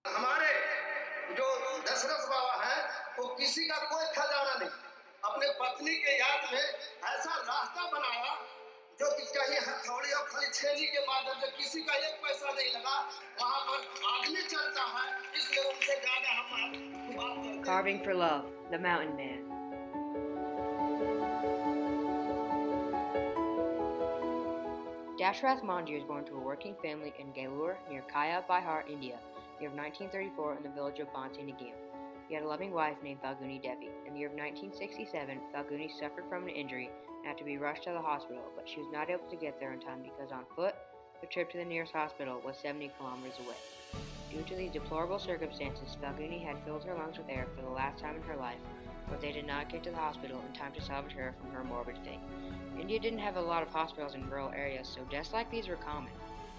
हमारे जो दशरथ बाबा हैं वो किसी का कोई खजाना नहीं, अपने पत्नी के याद में ऐसा रास्ता बनाया जो कि कहीं हथौड़ी और खाली छेनी के माध्यम से किसी का एक पैसा नहीं लगा। वहाँ पर आदमी चलता है, इसलिए उनसे ज्यादा हम बात करते हैं। Carving for Love, The Mountain Man. Dashrath Manjhi was born to a working family in Galur near Kaya, Bihar, India, in the year of 1934 in the village of Bansi Nagim. He had a loving wife named Falguni Devi. In the year of 1967, Falguni suffered from an injury and had to be rushed to the hospital, but she was not able to get there in time because on foot, the trip to the nearest hospital was 70 kilometers away. Due to these deplorable circumstances, Falguni had filled her lungs with air for the last time in her life, but they did not get to the hospital in time to salvage her from her morbid fate. India didn't have a lot of hospitals in rural areas, so deaths like these were common.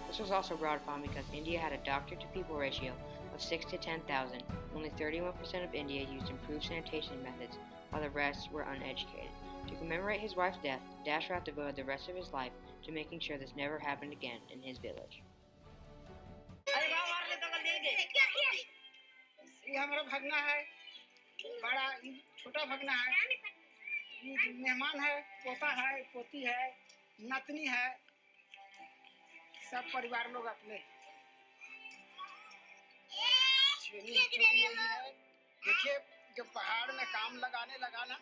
This was also brought upon because India had a doctor-to-people ratio of 6 to 10,000. Only 31% of India used improved sanitation methods, while the rest were uneducated. To commemorate his wife's death, Dashrath devoted the rest of his life to making sure this never happened again in his village. ये हमारा भगना है, बड़ा छोटा भगना है, ये मेहमान है, पोता है, पोती है, नतनी है, सब परिवार लोग अपने। देखिए जब पहाड़ में काम लगाने लगा ना,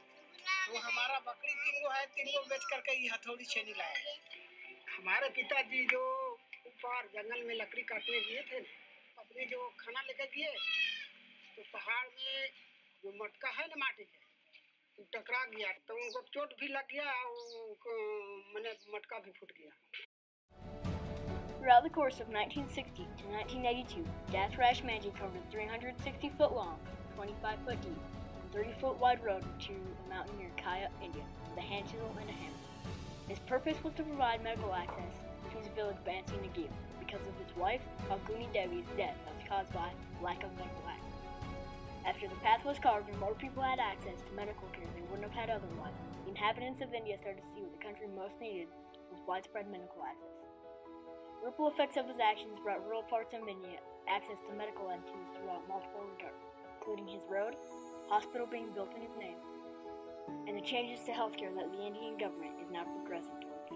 तो हमारा बकरी 3 गो है, 3 गो बेच करके ये हथौड़ी छेनी लाया। हमारे पिताजी जो ऊपर जंगल में लकड़ी काटने गए थे, अपने जो खाना लेकर गए, तो पहाड़ में जो मटका है ना माटी का, तो टकरा गया, तो उनको चोट भी लग गया, मैंने मटका भी फूट गया। Throughout the course of 1960 to 1982, Dashrath Manjhi covered a 360-foot long, 25-foot deep, and 30-foot wide road to a mountain near Kaya, India, with a hand chisel and a hammer. His purpose was to provide medical access to his village Bansi Nagim because of his wife, Falguni Devi's death that was caused by lack of medical access. After the path was carved and more people had access to medical care they wouldn't have had otherwise, the inhabitants of India started to see what the country most needed was widespread medical access. The ripple effects of his actions brought rural parts of India access to medical entities throughout multiple regards, including his road, hospital being built in his name, and the changes to healthcare that the Indian government is now progressing towards.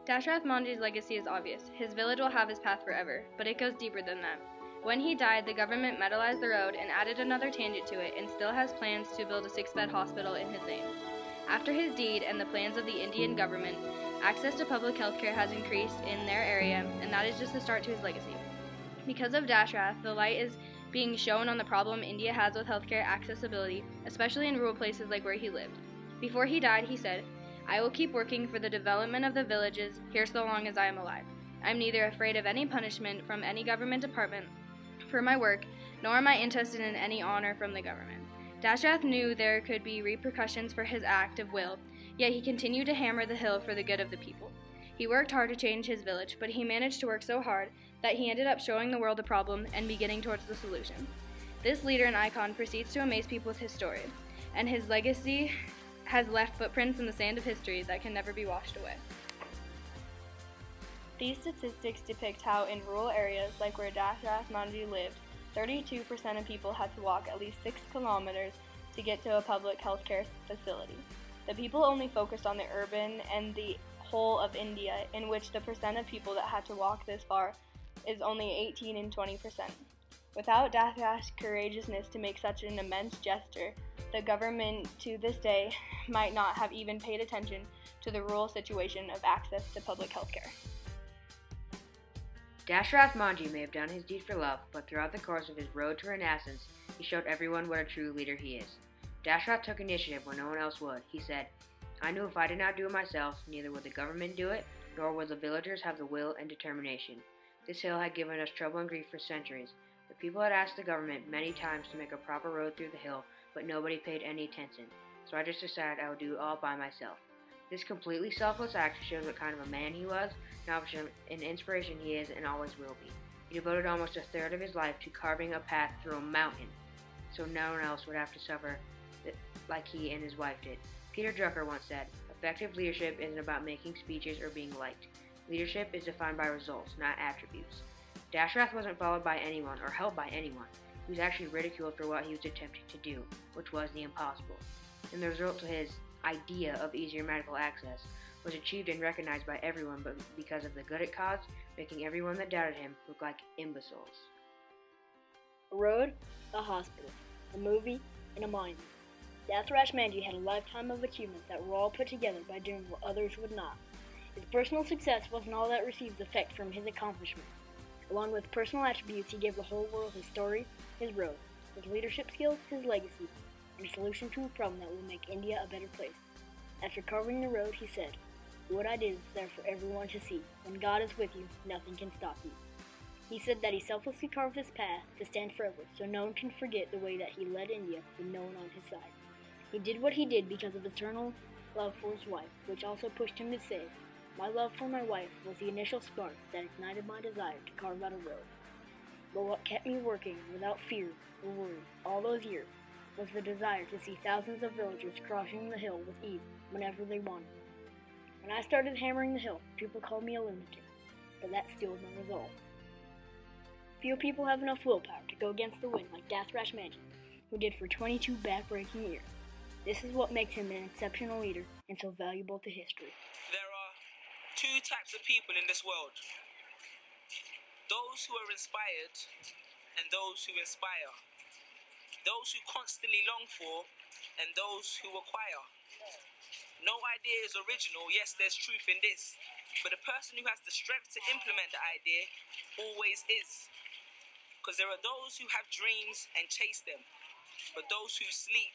Dashrath Manjhi's legacy is obvious. His village will have his path forever, but it goes deeper than that. When he died, the government metallized the road and added another tangent to it and still has plans to build a 6-bed hospital in his name. After his deed and the plans of the Indian government, access to public health care has increased in their area, and that is just the start to his legacy. Because of Dashrath, the light is being shown on the problem India has with healthcare accessibility, especially in rural places like where he lived. Before he died, he said, "I will keep working for the development of the villages here so long as I am alive. I am neither afraid of any punishment from any government department for my work, nor am I interested in any honor from the government." Dashrath knew there could be repercussions for his act of will, yet he continued to hammer the hill for the good of the people. He worked hard to change his village, but he managed to work so hard that he ended up showing the world the problem and beginning towards the solution. This leader and icon proceeds to amaze people with his story, and his legacy has left footprints in the sand of history that can never be washed away. These statistics depict how in rural areas like where Dashrath Manjhi lived, 32% of people had to walk at least 6 kilometers to get to a public healthcare facility. The people only focused on the urban and the whole of India, in which the percent of people that had to walk this far is only 18 and 20%. Without Dashrath's courageousness to make such an immense gesture, the government to this day might not have even paid attention to the rural situation of access to public health care. Dashrath Manjhi may have done his deed for love, but throughout the course of his road to renaissance, he showed everyone what a true leader he is. Dashrath took initiative when no one else would. He said, "I knew if I did not do it myself, neither would the government do it, nor would the villagers have the will and determination." This hill had given us trouble and grief for centuries. The people had asked the government many times to make a proper road through the hill, but nobody paid any attention, so I just decided I would do it all by myself. This completely selfless act shows what kind of a man he was, and an inspiration he is and always will be. He devoted almost a third of his life to carving a path through a mountain, so no one else would have to suffer like he and his wife did. Peter Drucker once said, "Effective leadership isn't about making speeches or being liked. Leadership is defined by results, not attributes." Dashrath wasn't followed by anyone or helped by anyone. He was actually ridiculed for what he was attempting to do, which was the impossible. And the result to his idea of easier medical access was achieved and recognized by everyone, but because of the good it caused, making everyone that doubted him look like imbeciles. A road, a hospital, a movie, and a monument. Dashrath Manjhi had a lifetime of achievements that were all put together by doing what others would not. His personal success wasn't all that received effect from his accomplishments. Along with personal attributes, he gave the whole world his story, his road, his leadership skills, his legacy, and a solution to a problem that will make India a better place. After carving the road, he said, "What I did is there for everyone to see. When God is with you, nothing can stop you." He said that he selflessly carved this path to stand forever, so no one can forget the way that he led India with no one on his side. He did what he did because of eternal love for his wife, which also pushed him to say, "My love for my wife was the initial spark that ignited my desire to carve out a road." But what kept me working without fear or worry all those years was the desire to see thousands of villagers crossing the hill with ease whenever they wanted. When I started hammering the hill, people called me a lunatic, but that stilled my resolve. Few people have enough willpower to go against the wind like Dashrath Manjhi, who did for 22 back-breaking years. This is what makes him an exceptional leader and so valuable to history. There are two types of people in this world. Those who are inspired and those who inspire. Those who constantly long for and those who acquire. No idea is original, yes, there's truth in this. But the person who has the strength to implement the idea always is. Because there are those who have dreams and chase them, but those who sleep,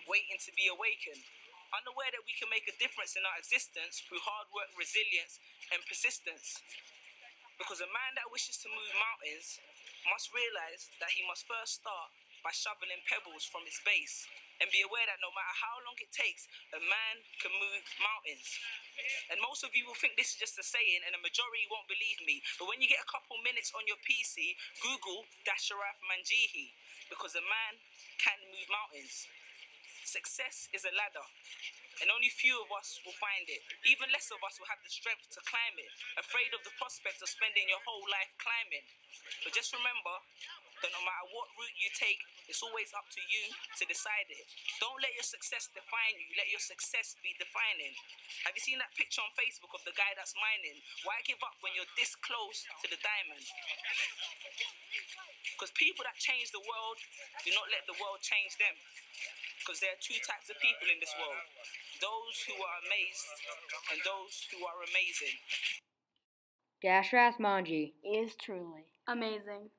waiting to be awakened, unaware that we can make a difference in our existence through hard work, resilience, and persistence. Because a man that wishes to move mountains must realize that he must first start by shoveling pebbles from its base, and be aware that no matter how long it takes, a man can move mountains. And most of you will think this is just a saying, and the majority won't believe me. But when you get a couple minutes on your PC, Google Dashrath Manjhi, because a man can move mountains. Success is a ladder, and only few of us will find it. Even less of us will have the strength to climb it, afraid of the prospect of spending your whole life climbing. But just remember that no matter what route you take, it's always up to you to decide it. Don't let your success define you, let your success be defining. Have you seen that picture on Facebook of the guy that's mining? Why give up when you're this close to the diamond? Because people that change the world do not let the world change them. Because there are two types of people in this world. Those who are amazed and those who are amazing. Dashrath Manjhi Is truly Amazing.